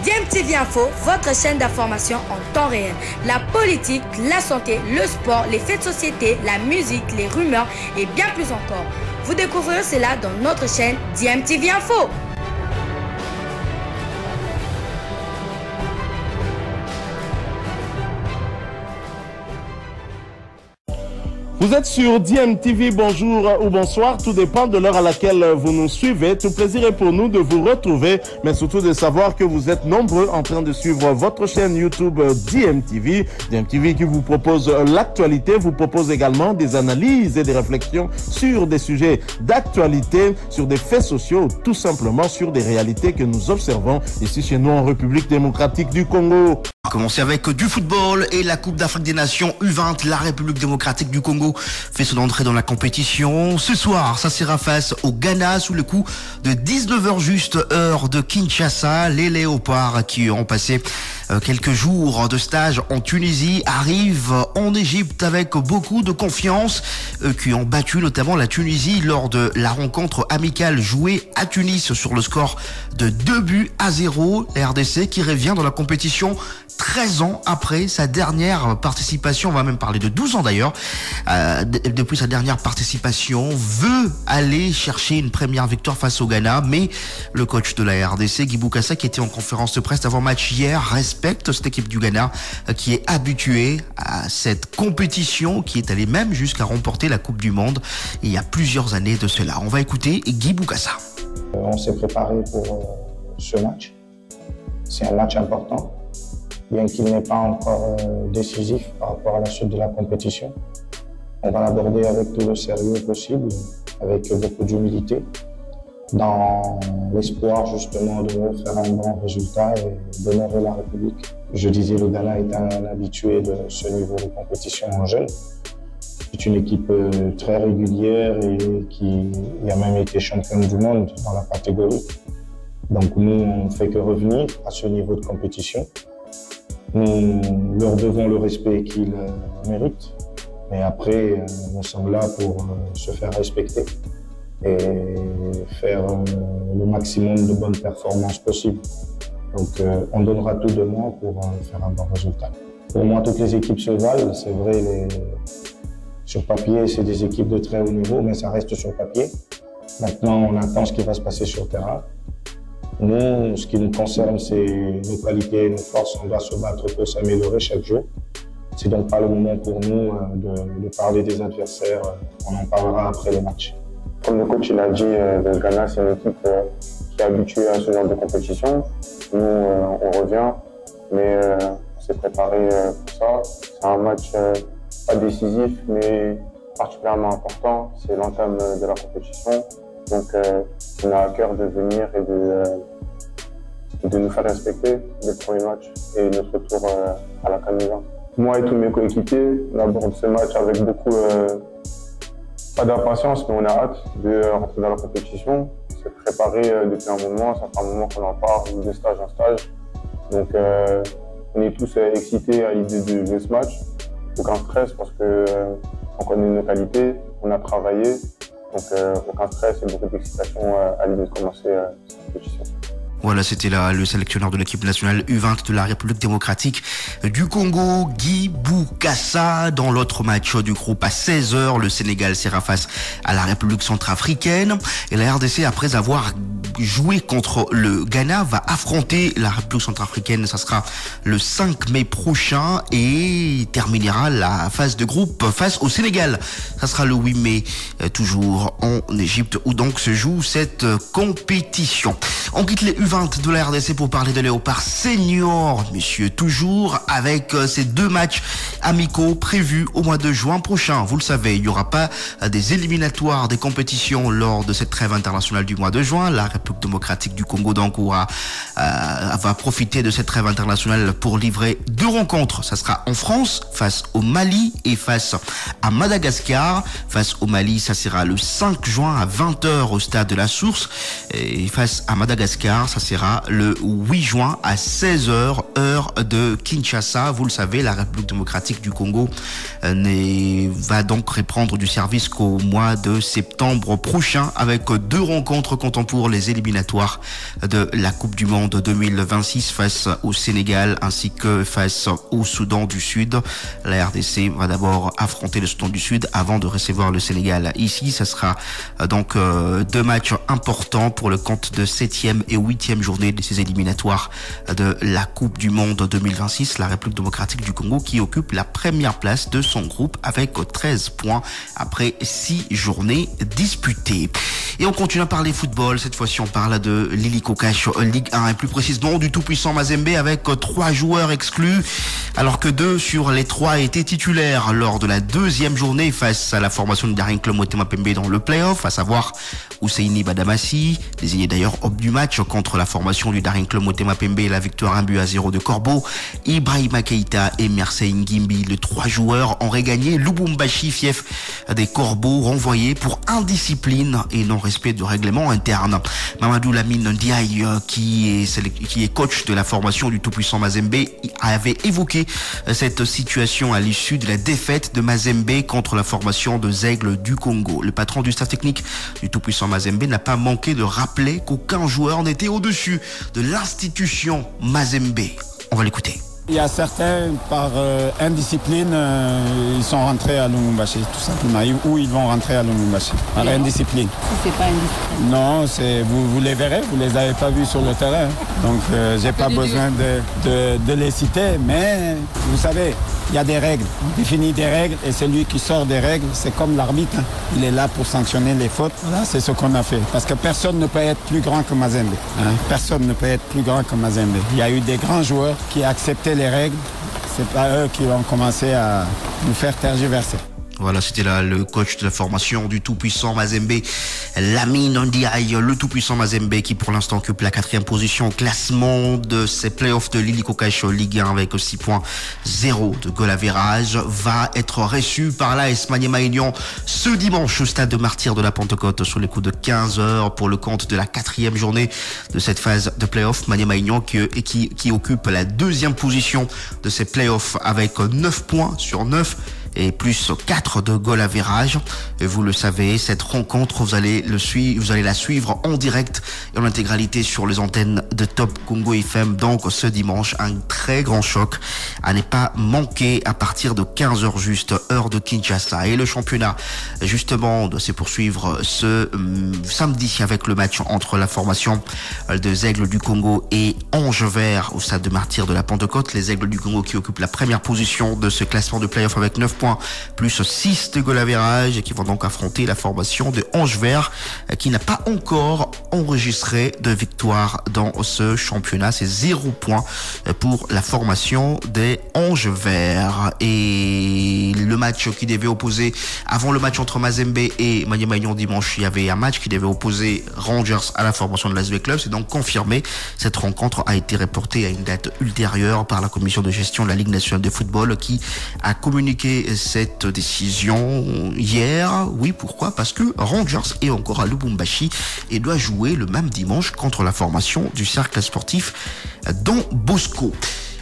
DMTV Info, votre chaîne d'information en temps réel. La politique, la santé, le sport, les faits de société, la musique, les rumeurs et bien plus encore. Vous découvrirez cela dans notre chaîne DMTV Info. Vous êtes sur DMTV, bonjour ou bonsoir, tout dépend de l'heure à laquelle vous nous suivez. Tout plaisir est pour nous de vous retrouver, mais surtout de savoir que vous êtes nombreux en train de suivre votre chaîne YouTube DMTV. DMTV qui vous propose l'actualité, vous propose également des analyses et des réflexions sur des sujets d'actualité, sur des faits sociaux, tout simplement sur des réalités que nous observons ici chez nous en République démocratique du Congo. On va commencer avec du football et la Coupe d'Afrique des Nations U20. La République démocratique du Congo fait son entrée dans la compétition. Ce soir, ça sera face au Ghana sous le coup de 19h juste, heure de Kinshasa. Les Léopards qui ont passé quelques jours de stage en Tunisie arrivent en Égypte avec beaucoup de confiance, qui ont battu notamment la Tunisie lors de la rencontre amicale jouée à Tunis sur le score de 2-0. La RDC qui revient dans la compétition 13 ans après sa dernière participation, on va même parler de 12 ans d'ailleurs, depuis sa dernière participation, veut aller chercher une première victoire face au Ghana, mais le coach de la RDC, Guy Boukassa, qui était en conférence de presse avant-match hier, respecte cette équipe du Ghana qui est habituée à cette compétition, qui est allée même jusqu'à remporter la Coupe du Monde il y a plusieurs années de cela. On va écouter Guy Boukassa. On s'est préparé pour ce match. C'est un match important, bien qu'il n'est pas encore décisif par rapport à la suite de la compétition. On va l'aborder avec tout le sérieux possible, avec beaucoup d'humilité, dans l'espoir justement de faire un bon résultat et d'honorer la République. Je disais, le Ghana est un habitué de ce niveau de compétition en jeunes. C'est une équipe très régulière et qui a même été championne du monde dans la catégorie. Donc nous, on ne fait que revenir à ce niveau de compétition. Nous leur devons le respect qu'ils méritent. Mais après, nous sommes là pour se faire respecter et faire le maximum de bonnes performances possibles. Donc on donnera tout de nous pour faire un bon résultat. Pour moi, toutes les équipes se valent. C'est vrai, sur papier, c'est des équipes de très haut niveau, mais ça reste sur papier. Maintenant, on attend ce qui va se passer sur le terrain. Nous, ce qui nous concerne, c'est nos qualités et nos forces. On doit se battre pour s'améliorer chaque jour. C'est donc pas le moment pour nous de parler des adversaires. On en parlera après les matchs. Comme le coach l'a dit, le Ghana, c'est une équipe qui est habituée à ce genre de compétition. Nous, on revient, mais on s'est préparé pour ça. C'est un match pas décisif, mais particulièrement important. C'est l'entame de la compétition. Donc, on a à cœur de venir et de nous faire respecter dès le premier match et notre retour à la CAN U20. Moi et tous mes coéquipiers, on aborde ce match avec beaucoup, pas d'impatience, mais on a hâte de rentrer dans la compétition. C'est préparé depuis un moment, ça fait un moment qu'on en parle, de stage en stage. Donc on est tous excités à l'idée de ce match. Aucun stress parce qu'on connaît nos qualités, on a travaillé. Donc aucun stress et beaucoup d'excitation à l'idée de commencer cette compétition. Voilà, c'était là le sélectionneur de l'équipe nationale U20 de la République démocratique du Congo, Guy Boukassa. Dans l'autre match du groupe à 16h, le Sénégal sera face à la République centrafricaine. Et la RDC, après avoir joué contre le Ghana, va affronter la République centrafricaine. Ça sera le 5 mai prochain et terminera la phase de groupe face au Sénégal. Ça sera le 8 mai, toujours en Égypte, où donc se joue cette compétition. On quitte les U20 de la RDC pour parler de Léopard Senior, messieurs, toujours avec ces deux matchs amicaux prévus au mois de juin prochain. Vous le savez, il n'y aura pas des éliminatoires des compétitions lors de cette trêve internationale du mois de juin. La République démocratique du Congo donc va profiter de cette trêve internationale pour livrer deux rencontres. Ça sera en France, face au Mali et face à Madagascar. Face au Mali, ça sera le 5 juin à 20h au stade de la Source. Et face à Madagascar, ça Ça sera le 8 juin à 16h, heure de Kinshasa. Vous le savez, la République démocratique du Congo va donc reprendre du service qu'au mois de septembre prochain, avec 2 rencontres comptant pour les éliminatoires de la Coupe du Monde 2026 face au Sénégal ainsi que face au Soudan du Sud. La RDC va d'abord affronter le Soudan du Sud avant de recevoir le Sénégal. Ici, ça sera donc 2 matchs importants pour le compte de 7e et 8e journée de ces éliminatoires de la Coupe du Monde 2026. La République démocratique du Congo qui occupe la première place de son groupe avec 13 points après 6 journées disputées. Et on continue à parler football. Cette fois-ci, on parle de l'Illico Cash Ligue 1 et plus précisément du tout-puissant Mazembe avec 3 joueurs exclus alors que 2 sur les 3 étaient titulaires lors de la 2e journée face à la formation de Daring Club Motema Pembe dans le play-off, à savoir Ousseini Badamassi, désigné d'ailleurs homme du match contre la formation du Daring Club Motema Pembe et la victoire 1-0 de Corbeau, Ibrahima Keita et Mersey Ngimbi. Les 3 joueurs auraient gagné. Lubumbashi, fief des Corbeaux, renvoyé pour indiscipline et non-respect de règlement interne. Mamadou Lamine Ndiaye, qui est coach de la formation du tout-puissant Mazembe, avait évoqué cette situation à l'issue de la défaite de Mazembe contre la formation de Zègle du Congo. Le patron du staff technique du tout-puissant Mazembe n'a pas manqué de rappeler qu'aucun joueur n'était au-dessus de l'institution Mazembe. On va l'écouter. Il y a certains, par indiscipline, ils sont rentrés à Lubumbashi, tout simplement. Ou ils vont rentrer à Lubumbashi, par indiscipline. C'est pas indiscipline. Non, vous les verrez, vous les avez pas vus sur le terrain. Donc, j'ai pas besoin de les citer. Mais, vous savez, il y a des règles. On définit des règles et celui qui sort des règles, c'est comme l'arbitre. Il est là pour sanctionner les fautes. Voilà, c'est ce qu'on a fait. Parce que personne ne peut être plus grand que Mazembe. Personne ne peut être plus grand que Mazembe. Il y a eu des grands joueurs qui acceptaient les règles, c'est pas eux qui ont commencé à nous faire tergiverser. Voilà, c'était là le coach de la formation du tout-puissant Mazembe, Lamine Ndiaye, le tout-puissant Mazembe qui pour l'instant occupe la 4e position au classement de ces playoffs de l'Illico Cash Ligue 1 avec 6 points, 0 de goal average, va être reçu par l'AS Maniema Union ce dimanche au stade de Martyrs de la Pentecôte sur les coups de 15h pour le compte de la 4e journée de cette phase de playoffs. Maniema Union qui occupe la 2e position de ces playoffs avec 9 points sur 9 et plus 4 de goal average. Et vous le savez, cette rencontre, vous allez la suivre en direct et en intégralité sur les antennes de Top Congo FM. Donc, ce dimanche, un très grand choc à ne pas manquer à partir de 15h juste, heure de Kinshasa. Et le championnat, justement, doit se poursuivre ce samedi avec le match entre la formation des Aigles du Congo et Ange Vert au stade de Martyrs de la Pentecôte. Les Aigles du Congo qui occupent la première position de ce classement de play-off avec 9 points plus 6 de goal average et qui vont donc affronter la formation de Ange Vert qui n'a pas encore enregistré de victoire dans ce championnat. C'est 0 points pour la formation des Ange Verts. Et le match qui devait opposer, avant le match entre Mazembe et Maniema Union dimanche, il y avait un match qui devait opposer Rangers à la formation de l'ASV Club. C'est donc confirmé. Cette rencontre a été reportée à une date ultérieure par la commission de gestion de la Ligue nationale de football qui a communiqué cette décision hier. Oui, pourquoi? Parce que Rangers est encore à Lubumbashi et doit jouer le même dimanche contre la formation du cercle sportif Don Bosco.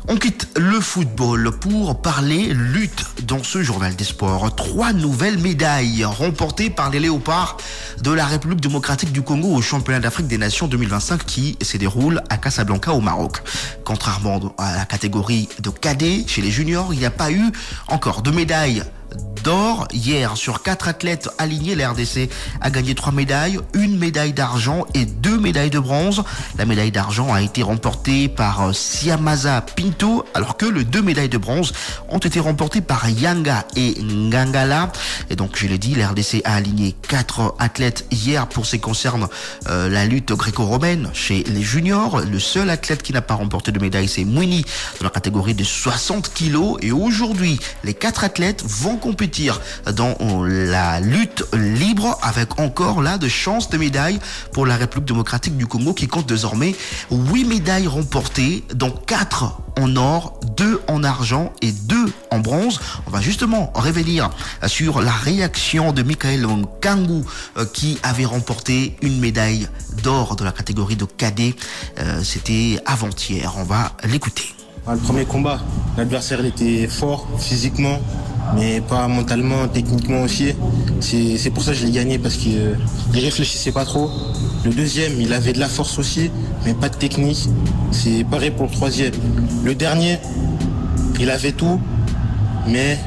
On quitte le football pour parler lutte dans ce journal des sports. 3 nouvelles médailles remportées par les Léopards de la République démocratique du Congo au championnat d'Afrique des Nations 2025 qui se déroule à Casablanca au Maroc. Contrairement à la catégorie de cadets chez les juniors, il n'y a pas eu encore de médailles d'or. Hier, sur 4 athlètes alignés, la RDC a gagné 3 médailles, 1 médaille d'argent et 2 médailles de bronze. La médaille d'argent a été remportée par Siamaza Pinto, alors que les 2 médailles de bronze ont été remportées par Yanga et Ngangala. Et donc, je l'ai dit, la RDC a aligné 4 athlètes hier pour ce qui concerne la lutte gréco-romaine chez les juniors. Le seul athlète qui n'a pas remporté de médaille, c'est Mouini, dans la catégorie de 60 kilos. Et aujourd'hui, les 4 athlètes vont compétir dans la lutte libre avec encore là de chances de médailles pour la République démocratique du Congo qui compte désormais 8 médailles remportées, dont 4 en or, 2 en argent et 2 en bronze. On va justement revenir sur la réaction de Michael Ngannou qui avait remporté une médaille d'or de la catégorie de cadet. C'était avant-hier. On va l'écouter. Le premier combat, l'adversaire il était fort physiquement, mais pas mentalement, techniquement aussi. C'est pour ça que je l'ai gagné, parce qu'il réfléchissait pas trop. Le deuxième, il avait de la force aussi, mais pas de technique. C'est pareil pour le troisième. Le dernier, il avait tout, mais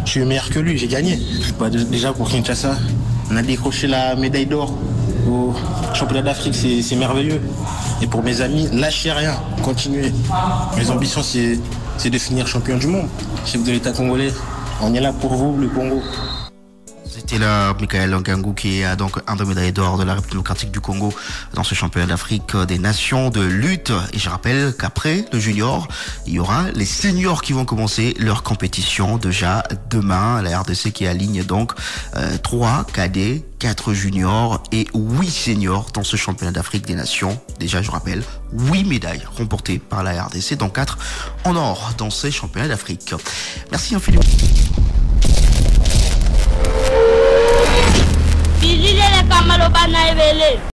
je suis meilleur que lui, j'ai gagné. Déjà pour Kinshasa, on a décroché la médaille d'or au championnat d'Afrique, c'est merveilleux. Et pour mes amis, lâchez rien, continuez. Mes ambitions, c'est de finir champion du monde. Chef de l'État congolais, on est là pour vous, le Congo. C'était là Michael Ngannou qui a donc un des médailles d'or de la République démocratique du Congo dans ce championnat d'Afrique des nations de lutte. Et je rappelle qu'après le junior, il y aura les seniors qui vont commencer leur compétition déjà demain. La RDC qui aligne donc 3 cadets, 4 juniors et 8 seniors dans ce championnat d'Afrique des nations. Déjà, je rappelle, 8 médailles remportées par la RDC, dont 4 en or dans ces championnats d'Afrique. Merci infiniment. Bilile le kamalo bana ebele.